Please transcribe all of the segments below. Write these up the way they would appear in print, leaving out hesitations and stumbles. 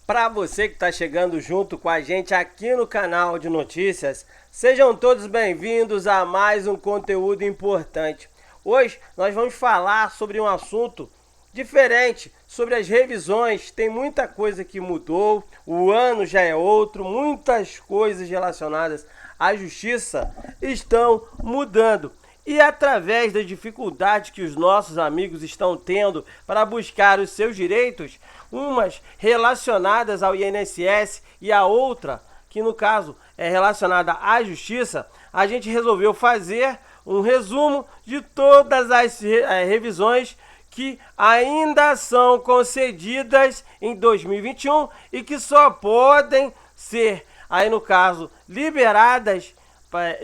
Para você que está chegando junto com a gente aqui no canal de notícias, sejam todos bem-vindos a mais um conteúdo importante. Hoje nós vamos falar sobre um assunto diferente, sobre as revisões. Tem muita coisa que mudou, o ano já é outro, muitas coisas relacionadas à justiça estão mudando. E através das dificuldades que os nossos amigos estão tendo para buscar os seus direitos, umas relacionadas ao INSS e a outra, que no caso é relacionada à justiça, a gente resolveu fazer um resumo de todas as revisões que ainda são concedidas em 2021 e que só podem ser, aí no caso, liberadas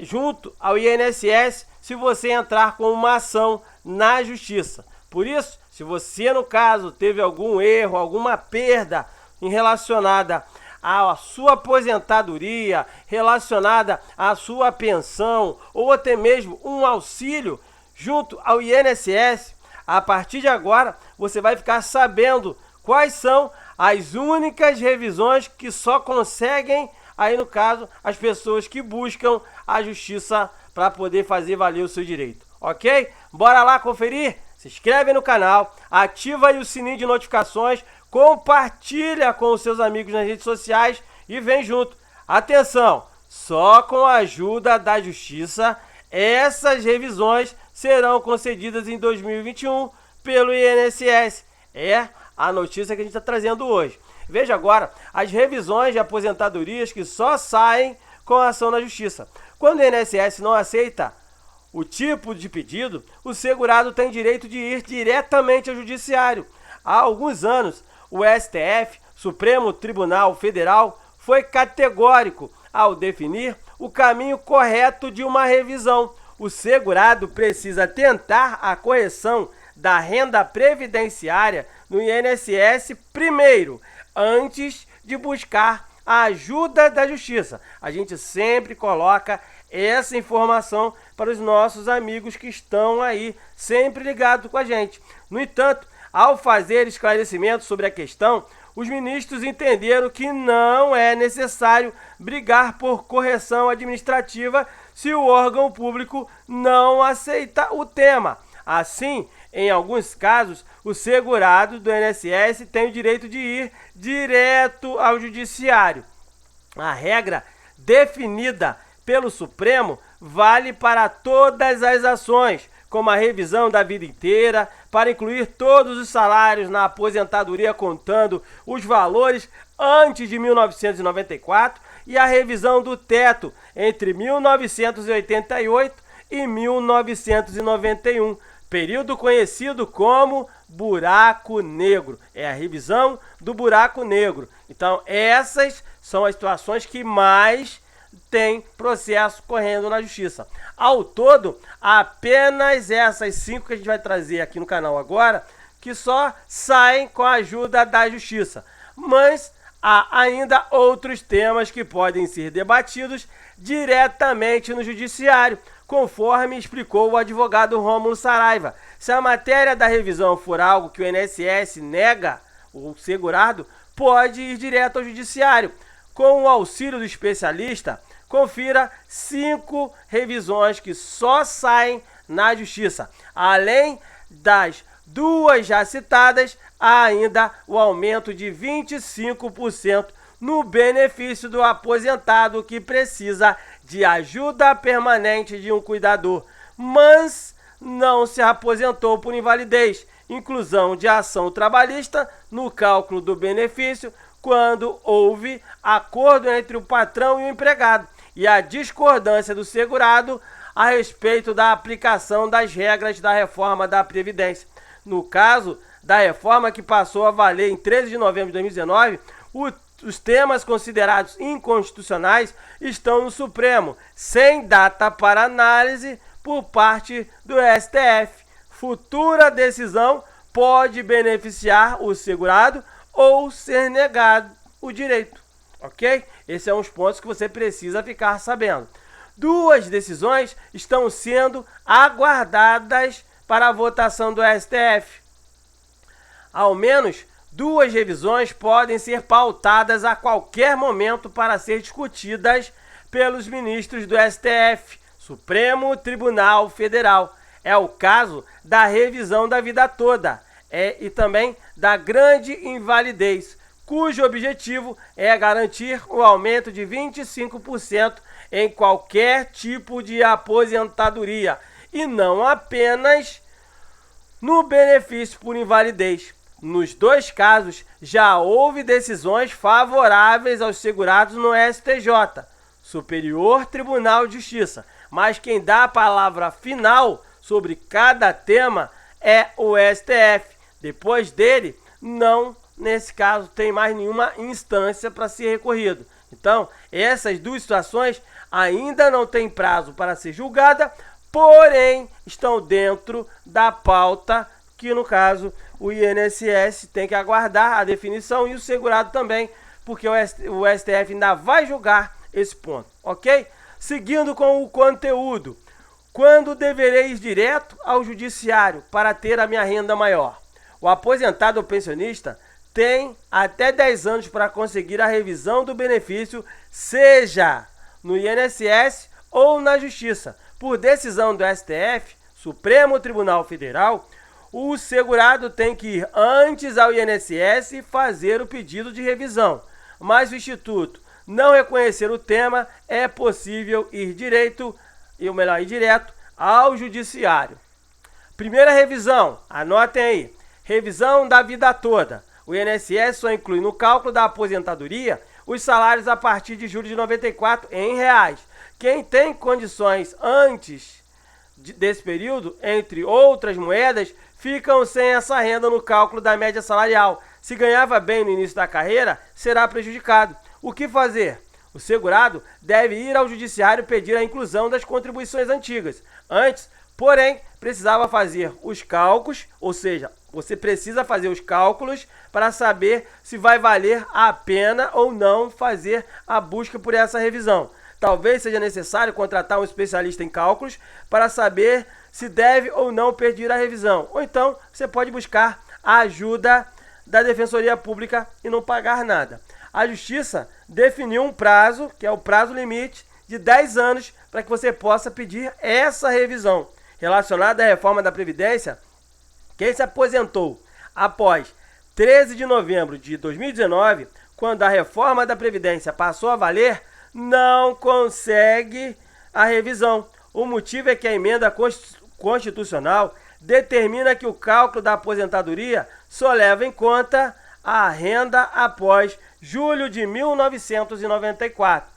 junto ao INSS se você entrar com uma ação na justiça. Por isso, se você no caso teve algum erro, alguma perda relacionada à sua aposentadoria, relacionada à sua pensão ou até mesmo um auxílio junto ao INSS, a partir de agora você vai ficar sabendo quais são as únicas revisões que só conseguem, aí no caso, as pessoas que buscam a justiça para poder fazer valer o seu direito, ok? Bora lá conferir? Se inscreve no canal, ativa aí o sininho de notificações, compartilha com os seus amigos nas redes sociais e vem junto. Atenção, só com a ajuda da justiça, essas revisões serão concedidas em 2021 pelo INSS. É a notícia que a gente está trazendo hoje. Veja agora as revisões de aposentadorias que só saem com a ação na justiça. Quando o INSS não aceita o tipo de pedido, o segurado tem direito de ir diretamente ao judiciário. Há alguns anos, o STF, Supremo Tribunal Federal, foi categórico ao definir o caminho correto de uma revisão. O segurado precisa tentar a correção da renda previdenciária no INSS primeiro, antes de buscar a ajuda da justiça. A gente sempre coloca essa informação para os nossos amigos que estão aí sempre ligados com a gente. No entanto, ao fazer esclarecimentos sobre a questão, os ministros entenderam que não é necessário brigar por correção administrativa se o órgão público não aceita o tema. Assim, em alguns casos, o segurado do INSS tem o direito de ir direto ao judiciário. A regra definida pelo Supremo vale para todas as ações, como a revisão da vida inteira, para incluir todos os salários na aposentadoria contando os valores antes de 1994 e a revisão do teto entre 1988 e 1991, período conhecido como buraco negro. É a revisão do buraco negro. Então, essas são as situações que mais tem processo correndo na justiça. Ao todo, apenas essas 5 que a gente vai trazer aqui no canal agora, que só saem com a ajuda da justiça. Mas há ainda outros temas que podem ser debatidos diretamente no judiciário, conforme explicou o advogado Rômulo Saraiva. Se a matéria da revisão for algo que o INSS nega, o segurado pode ir direto ao judiciário. Com o auxílio do especialista, confira 5 revisões que só saem na justiça. Além das 2 já citadas, há ainda o aumento de 25% no benefício do aposentado que precisa de ajuda permanente de um cuidador, mas não se aposentou por invalidez. Inclusão de ação trabalhista no cálculo do benefício quando houve acordo entre o patrão e o empregado e a discordância do segurado a respeito da aplicação das regras da reforma da Previdência. No caso da reforma que passou a valer em 13 de novembro de 2019, os temas considerados inconstitucionais estão no Supremo, sem data para análise por parte do STF. Futura decisão pode beneficiar o segurado ou ser negado o direito, ok? Esses são os pontos que você precisa ficar sabendo. 2 decisões estão sendo aguardadas para a votação do STF. Ao menos Duas revisões podem ser pautadas a qualquer momento para ser discutidas pelos ministros do STF, Supremo Tribunal Federal. É o caso da revisão da vida toda e também da grande invalidez, cujo objetivo é garantir o aumento de 25% em qualquer tipo de aposentadoria e não apenas no benefício por invalidez. Nos dois casos, já houve decisões favoráveis aos segurados no STJ, Superior Tribunal de Justiça, mas quem dá a palavra final sobre cada tema é o STF. Depois dele, nesse caso, tem mais nenhuma instância para ser recorrido. Então, essas duas situações ainda não têm prazo para ser julgada, porém, estão dentro da pauta que, no caso, o INSS tem que aguardar a definição e o segurado também, porque o STF ainda vai julgar esse ponto, ok? Seguindo com o conteúdo. Quando deverei ir direto ao judiciário para ter a minha renda maior? O aposentado ou pensionista tem até 10 anos para conseguir a revisão do benefício, seja no INSS ou na Justiça. Por decisão do STF, Supremo Tribunal Federal, o segurado tem que ir antes ao INSS e fazer o pedido de revisão. Mas o Instituto não reconhecer o tema, é possível ir direto ao Judiciário. Primeira revisão, anotem aí, revisão da vida toda. O INSS só inclui no cálculo da aposentadoria os salários a partir de julho de 94 em reais. Quem tem condições antes desse período, entre outras moedas, ficam sem essa renda no cálculo da média salarial. Se ganhava bem no início da carreira, será prejudicado. O que fazer? O segurado deve ir ao judiciário pedir a inclusão das contribuições antigas. Antes, porém, precisava fazer os cálculos, ou seja, você precisa fazer os cálculos para saber se vai valer a pena ou não fazer a busca por essa revisão. Talvez seja necessário contratar um especialista em cálculos para saber se deve ou não pedir a revisão. Ou então, você pode buscar a ajuda da Defensoria Pública e não pagar nada. A Justiça definiu um prazo, que é o prazo limite, de 10 anos para que você possa pedir essa revisão. Relacionada à reforma da Previdência, quem se aposentou após 13 de novembro de 2019, quando a reforma da Previdência passou a valer, não consegue a revisão. O motivo é que a emenda constitucional determina que o cálculo da aposentadoria só leva em conta a renda após julho de 1994.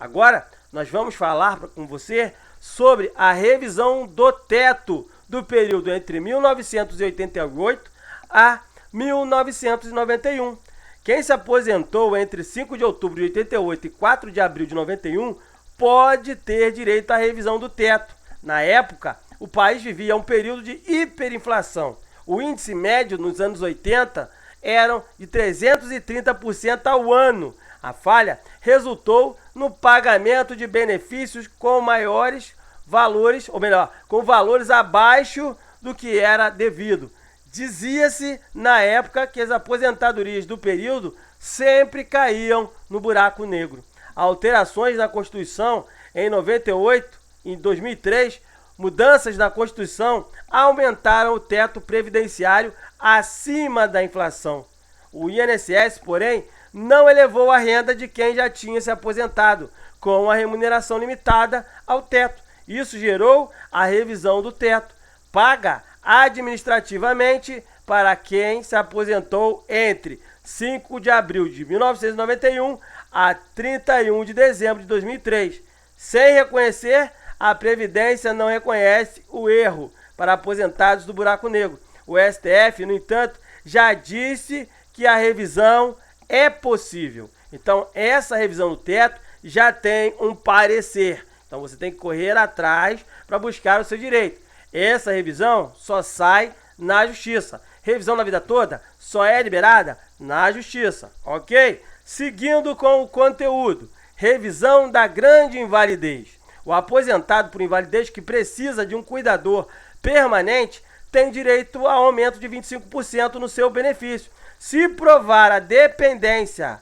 Agora, nós vamos falar com você sobre a revisão do teto do período entre 1988 a 1991. Quem se aposentou entre 5 de outubro de 88 e 4 de abril de 91 pode ter direito à revisão do teto. Na época, o país vivia um período de hiperinflação. O índice médio nos anos 80 eram de 330% ao ano. A falha resultou no pagamento de benefícios com maiores valores, ou melhor, com valores abaixo do que era devido. Dizia-se na época que as aposentadorias do período sempre caíam no buraco negro. Alterações na Constituição em 98 e em 2003, mudanças na Constituição aumentaram o teto previdenciário acima da inflação. O INSS, porém, não elevou a renda de quem já tinha se aposentado, com a remuneração limitada ao teto. Isso gerou a revisão do teto, paga administrativamente para quem se aposentou entre 5 de abril de 1991 a 31 de dezembro de 2003. Sem reconhecer, a Previdência não reconhece o erro para aposentados do buraco negro. O STF, no entanto, já disse que a revisão é possível. Então, essa revisão do teto já tem um parecer. Então, você tem que correr atrás para buscar o seu direito. Essa revisão só sai na Justiça. Revisão da vida toda só é liberada na Justiça, ok? Seguindo com o conteúdo. Revisão da grande invalidez. O aposentado por invalidez que precisa de um cuidador permanente tem direito a aumento de 25% no seu benefício. Se provar a dependência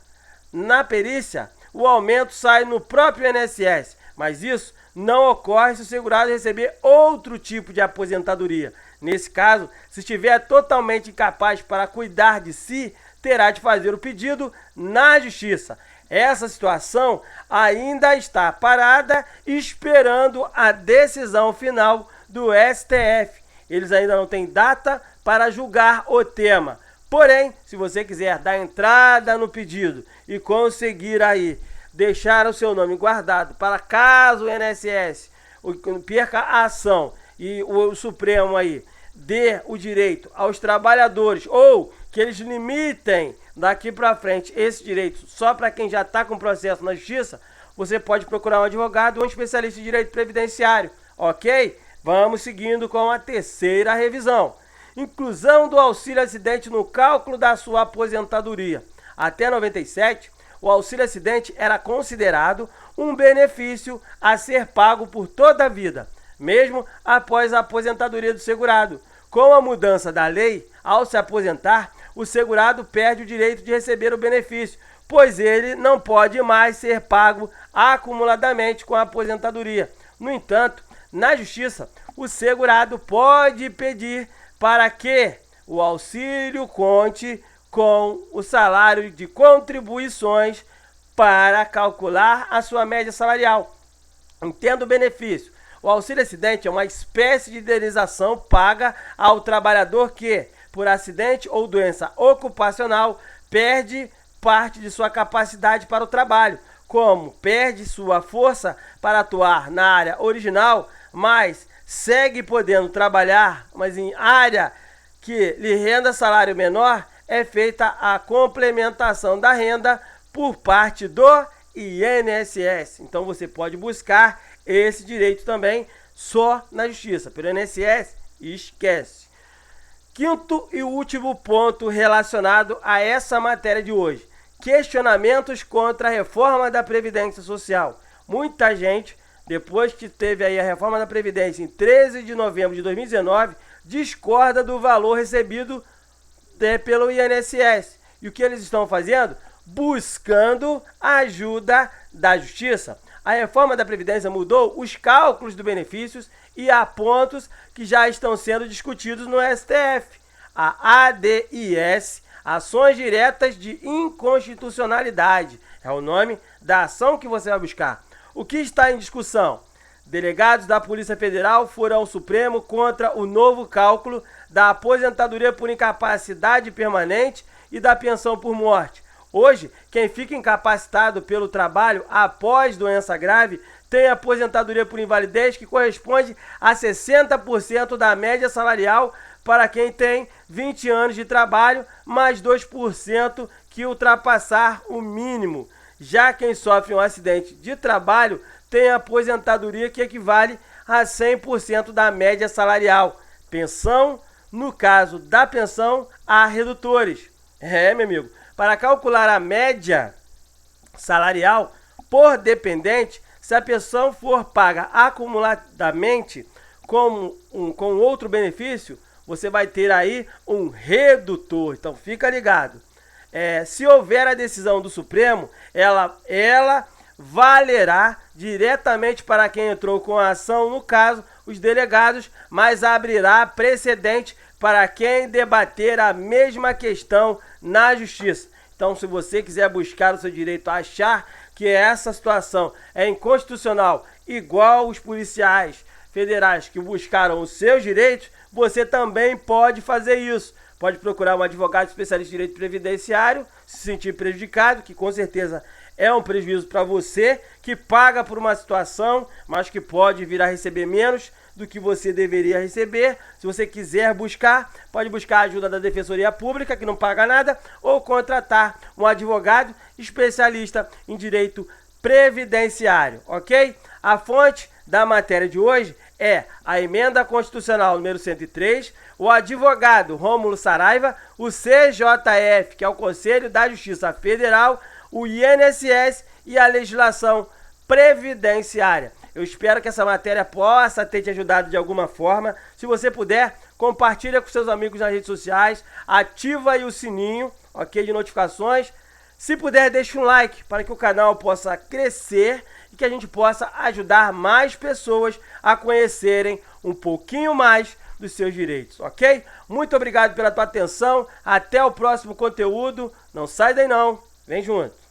na perícia, o aumento sai no próprio INSS, mas isso não ocorre se o segurado receber outro tipo de aposentadoria. Nesse caso, se estiver totalmente incapaz para cuidar de si, terá de fazer o pedido na Justiça. Essa situação ainda está parada, esperando a decisão final do STF. Eles ainda não têm data para julgar o tema. Porém, se você quiser dar entrada no pedido e conseguir aí deixar o seu nome guardado para caso o INSS perca a ação e o Supremo aí dê o direito aos trabalhadores ou que eles limitem daqui para frente esse direito só para quem já está com processo na Justiça, você pode procurar um advogado ou um especialista em direito previdenciário, ok? Vamos seguindo com a terceira revisão. Inclusão do auxílio acidente no cálculo da sua aposentadoria. Até 97, o auxílio acidente era considerado um benefício a ser pago por toda a vida, mesmo após a aposentadoria do segurado. Com a mudança da lei, ao se aposentar, o segurado perde o direito de receber o benefício, pois ele não pode mais ser pago acumuladamente com a aposentadoria. No entanto, na Justiça, o segurado pode pedir para que o auxílio conte com o salário de contribuições para calcular a sua média salarial. Entenda o benefício. O auxílio acidente é uma espécie de indenização paga ao trabalhador que, por acidente ou doença ocupacional, perde parte de sua capacidade para o trabalho, como perde sua força para atuar na área original, mas segue podendo trabalhar, mas em área que lhe renda salário menor, é feita a complementação da renda por parte do INSS. Então você pode buscar esse direito também só na Justiça. Pelo INSS, esquece. Quinto e último ponto relacionado a essa matéria de hoje. Questionamentos contra a reforma da Previdência Social. Muita gente, depois que teve aí a reforma da Previdência em 13 de novembro de 2019, discorda do valor recebido pelo INSS. E o que eles estão fazendo? Buscando a ajuda da Justiça. A reforma da Previdência mudou os cálculos dos benefícios e há pontos que já estão sendo discutidos no STF. A ADIS, Ações Diretas de Inconstitucionalidade, é o nome da ação que você vai buscar. O que está em discussão? Delegados da Polícia Federal foram ao Supremo contra o novo cálculo da aposentadoria por incapacidade permanente e da pensão por morte. Hoje, quem fica incapacitado pelo trabalho após doença grave tem aposentadoria por invalidez que corresponde a 60% da média salarial para quem tem 20 anos de trabalho, mais 2% que ultrapassar o mínimo. Já quem sofre um acidente de trabalho tem aposentadoria que equivale a 100% da média salarial. Pensão, no caso da pensão, há redutores. Meu amigo, para calcular a média salarial por dependente, se a pensão for paga acumuladamente com outro benefício, você vai ter aí um redutor. Então fica ligado. Se houver a decisão do Supremo, ela valerá diretamente para quem entrou com a ação, no caso, os delegados, mas abrirá precedente para quem debater a mesma questão na Justiça. Então, se você quiser buscar o seu direito a achar que essa situação é inconstitucional, igual os policiais federais que buscaram os seus direitos, você também pode fazer isso. Pode procurar um advogado especialista em direito previdenciário, se sentir prejudicado, que com certeza é um prejuízo para você, que paga por uma situação, mas que pode vir a receber menos do que você deveria receber. Se você quiser buscar, pode buscar a ajuda da Defensoria Pública, que não paga nada, ou contratar um advogado especialista em direito previdenciário, ok? A fonte da matéria de hoje é a Emenda Constitucional número 103, o advogado Rômulo Saraiva, o CJF, que é o Conselho da Justiça Federal, o INSS e a legislação previdenciária. Eu espero que essa matéria possa ter te ajudado de alguma forma. Se você puder, compartilha com seus amigos nas redes sociais, ativa aí o sininho, ok? De notificações. Se puder, deixe um like para que o canal possa crescer e que a gente possa ajudar mais pessoas a conhecerem um pouquinho mais dos seus direitos, ok? Muito obrigado pela tua atenção, até o próximo conteúdo, não sai daí não, vem junto!